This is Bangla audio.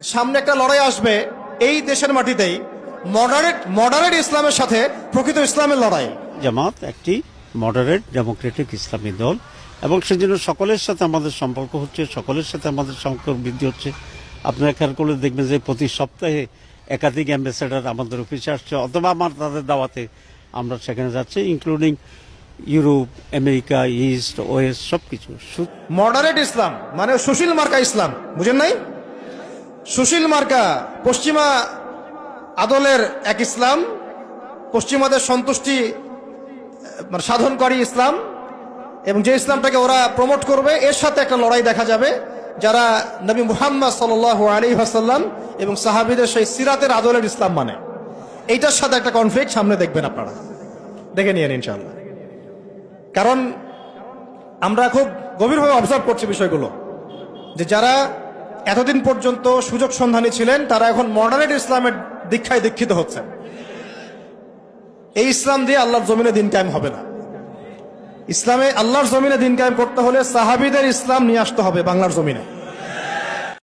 সামনে একটা লড়াই আসবে এই দেশের মাটিতেই মডারেট ইসলামের সাথে প্রকৃত ইসলামের লড়াই। জামাত একটি মডারেট ডেমোক্রেটিক ইসলামী দল এবং সেজন্য সকলের সাথে আমাদের সম্পর্ক হচ্ছে, সকলের সাথে আমাদের সম্পর্ক বৃদ্ধি হচ্ছে। আপনারা খেয়াল করলে দেখবেন যে প্রতি সপ্তাহে একাধিক অ্যাম্বাসেডার আমাদের অফিসে আসছে অথবা আমার তাদের দাওয়াতে আমরা সেখানে যাচ্ছি, including Europe, America, east, West, সবকিছু। মডারেট ইসলাম মানে সুশীল মার্কা ইসলাম, বুঝেন নাই? সুশীল মার্কা পশ্চিমা আদলের এক ইসলাম, পশ্চিমাদের সন্তুষ্টি সাধনকারী ইসলাম, এবং যে ইসলামটাকে ওরা প্রমোট করবে এর সাথে একটা লড়াই দেখা যাবে যারা নবী মুহাম্মদ সাল্লাল্লাহু আলাইহি ওয়াসাল্লাম এবং সাহাবীদের সেই সিরাতের আদলের ইসলাম মানে, এইটার সাথে একটা কনফ্লিক্ট সামনে দেখবেন, আপনারা দেখে নিয়েন ইনশাআল্লাহ। কারণ আমরা খুব গভীরভাবে অবজার্ভ করছি বিষয়গুলো, যে যারা এতদিন পর্যন্ত সুযোগ সন্ধানী ছিলেন তারা এখন মডারেট ইসলামের দীক্ষায় দীক্ষিত হচ্ছেন। এই ইসলাম দিয়ে আল্লাহর জমিনে দিন কায়েম হবে না। ইসলামে আল্লাহর জমিনে দিন কায়েম করতে হলে সাহাবীদের ইসলাম নিয়ে আসতে হবে বাংলার জমিনে।